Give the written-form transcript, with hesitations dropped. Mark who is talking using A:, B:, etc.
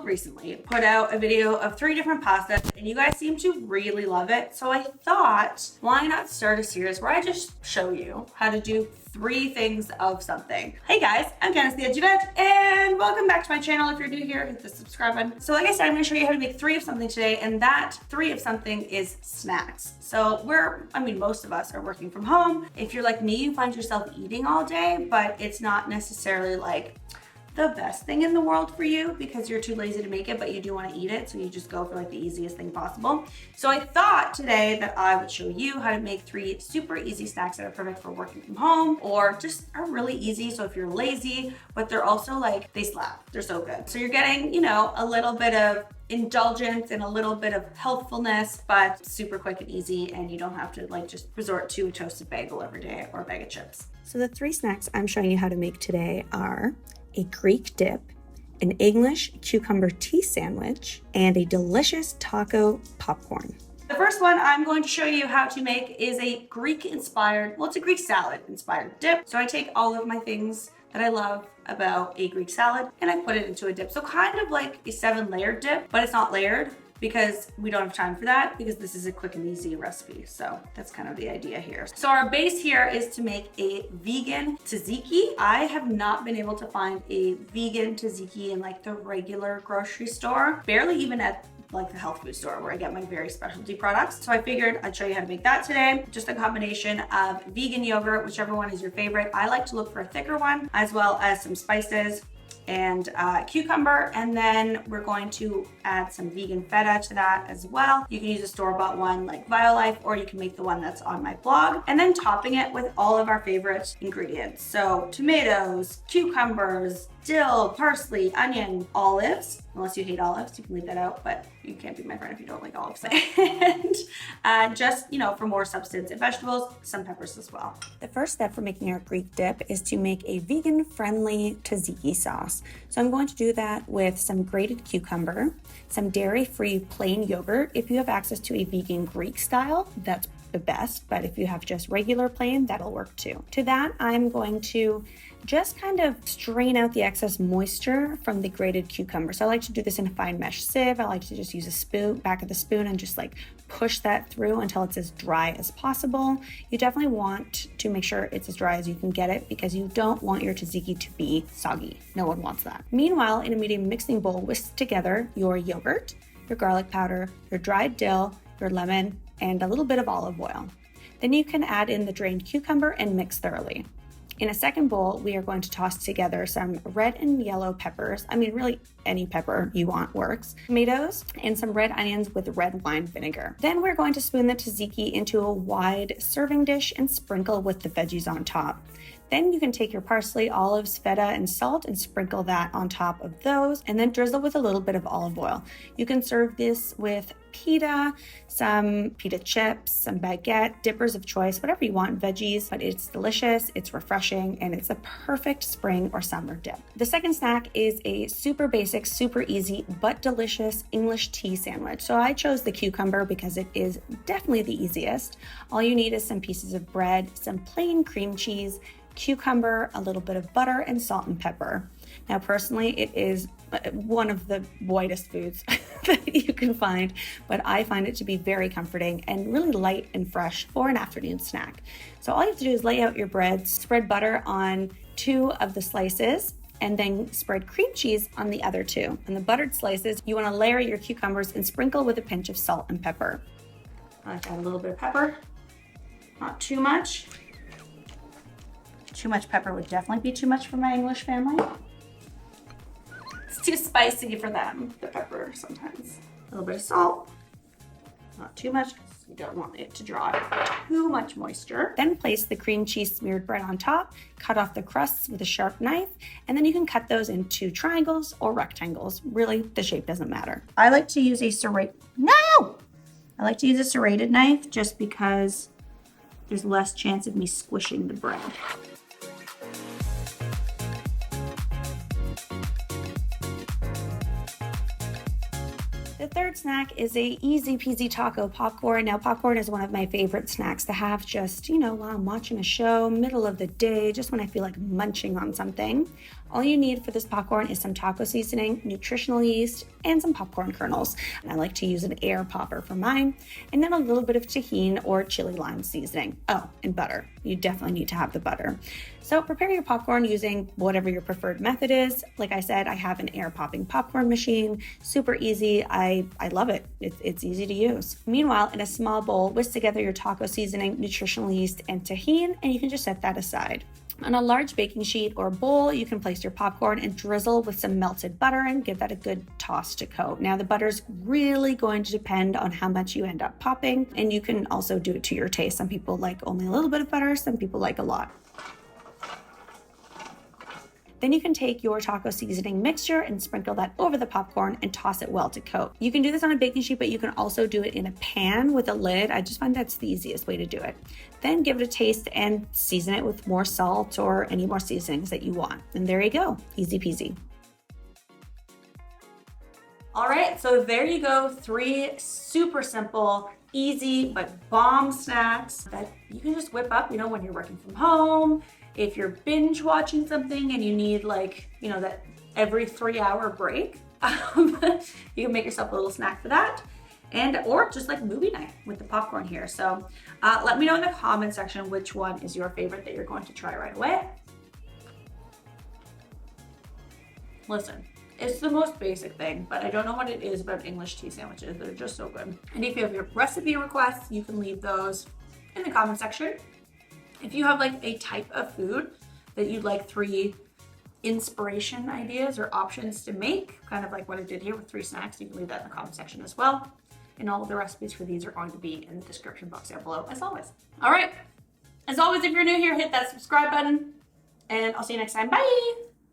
A: recently put out a video of 3 different pastas and you guys seem to really love it. So I thought, why not start a series where I just show you how to do 3 things of something. Hey guys, I'm Candace the Edgy Veg, and welcome back to my channel. If you're new here, hit the subscribe button. So like I said, I'm gonna show you how to make 3 of something today, and that 3 of something is snacks. So most of us are working from home. If you're like me, you find yourself eating all day, but it's not necessarily like the best thing in the world for you because you're too lazy to make it, but you do want to eat it, so you just go for like the easiest thing possible. So I thought today that I would show you how to make 3 super easy snacks that are perfect for working from home or just are really easy. So if you're lazy, but they're also like, they slap, they're so good. So you're getting, you know, a little bit of indulgence and a little bit of healthfulness, but super quick and easy, and you don't have to like just resort to a toasted bagel every day or a bag of chips. So the 3 snacks I'm showing you how to make today are a Greek dip, an English cucumber tea sandwich, and a delicious taco popcorn. The first one I'm going to show you how to make is a Greek-inspired, well, it's a Greek salad-inspired dip. So I take all of my things that I love about a Greek salad and I put it into a dip. So kind of like a 7-layered dip, but it's not layered because we don't have time for that because this is a quick and easy recipe. So that's kind of the idea here. So our base here is to make a vegan tzatziki. I have not been able to find a vegan tzatziki in like the regular grocery store, barely even at like the health food store where I get my very specialty products. So I figured I'd show you how to make that today. Just a combination of vegan yogurt, whichever one is your favorite. I like to look for a thicker one, as well as some spices and cucumber, and then we're going to add some vegan feta to that as well. You can use a store-bought one like BioLife, or you can make the one that's on my blog, and then topping it with all of our favorite ingredients. So tomatoes, cucumbers, dill, parsley, onion, olives. Unless you hate olives, you can leave that out, but you can't be my friend if you don't like olives. And just, you know, for more substance and vegetables, some peppers as well. The first step for making our Greek dip is to make a vegan-friendly tzatziki sauce. So I'm going to do that with some grated cucumber, some dairy-free plain yogurt. If you have access to a vegan Greek style, that's the best, but if you have just regular plain, that'll work too. To that, I'm going to just kind of strain out the excess moisture from the grated cucumber. So I like to do this in a fine mesh sieve. I like to just use a spoon, back of the spoon, and just like push that through until it's as dry as possible. You definitely want to make sure it's as dry as you can get it because you don't want your tzatziki to be soggy. No one wants that. Meanwhile, in a medium mixing bowl, whisk together your yogurt, your garlic powder, your dried dill, your lemon, and a little bit of olive oil. Then you can add in the drained cucumber and mix thoroughly. In a second bowl, we are going to toss together some red and yellow peppers. I mean, really any pepper you want works. Tomatoes and some red onions with red wine vinegar. Then we're going to spoon the tzatziki into a wide serving dish and sprinkle with the veggies on top. Then you can take your parsley, olives, feta, and salt and sprinkle that on top of those, and then drizzle with a little bit of olive oil. You can serve this with pita, some pita chips, some baguette, dippers of choice, whatever you want, veggies, but it's delicious, it's refreshing, and it's a perfect spring or summer dip. The second snack is a super basic, super easy, but delicious English tea sandwich. So I chose the cucumber because it is definitely the easiest. All you need is some pieces of bread, some plain cream cheese, cucumber, a little bit of butter, and salt and pepper. Now, personally, it is one of the whitest foods that you can find, but I find it to be very comforting and really light and fresh for an afternoon snack. So all you have to do is lay out your bread, spread butter on 2 of the slices, and then spread cream cheese on the other 2. On the buttered slices, you want to layer your cucumbers and sprinkle with a pinch of salt and pepper. I like to add a little bit of pepper, not too much. Too much pepper would definitely be too much for my English family. It's too spicy for them, the pepper sometimes. A little bit of salt, not too much because you don't want it to draw too much moisture. Then place the cream cheese smeared bread on top, cut off the crusts with a sharp knife, and then you can cut those into triangles or rectangles. Really, the shape doesn't matter. I like to use a serrated knife just because there's less chance of me squishing the bread. The third snack is a easy peasy taco popcorn. Now, popcorn is one of my favorite snacks to have just, while I'm watching a show, middle of the day, just when I feel like munching on something. All you need for this popcorn is some taco seasoning, nutritional yeast, and some popcorn kernels. And I like to use an air popper for mine, and then a little bit of tahini or chili lime seasoning. Oh, and butter. You definitely need to have the butter. So prepare your popcorn using whatever your preferred method is. Like I said, I have an air popping popcorn machine. Super easy. I love it. It's easy to use. Meanwhile, in a small bowl, whisk together your taco seasoning, nutritional yeast, and tahini, and you can just set that aside. On a large baking sheet or bowl, you can place your popcorn and drizzle with some melted butter and give that a good toss to coat. Now, the butter's really going to depend on how much you end up popping, and you can also do it to your taste. Some people like only a little bit of butter, some people like a lot. Then you can take your taco seasoning mixture and sprinkle that over the popcorn and toss it well to coat. You can do this on a baking sheet, but you can also do it in a pan with a lid. I just find that's the easiest way to do it. Then give it a taste and season it with more salt or any more seasonings that you want. And there you go, easy peasy. All right, so there you go, 3 super simple, easy, but bomb snacks that you can just whip up, when you're working from home. If you're binge watching something and you need that every 3-hour break, you can make yourself a little snack for that. Or just like movie night with the popcorn here. So let me know in the comment section which one is your favorite that you're going to try right away. Listen, it's the most basic thing, but I don't know what it is about English tea sandwiches. They're just so good. And if you have your recipe requests, you can leave those in the comment section. If you have like a type of food that you'd like 3 inspiration ideas or options to make, kind of like what I did here with 3 snacks, you can leave that in the comment section as well. And all of the recipes for these are going to be in the description box down below, as always. All right, as always, if you're new here, hit that subscribe button, and I'll see you next time. Bye.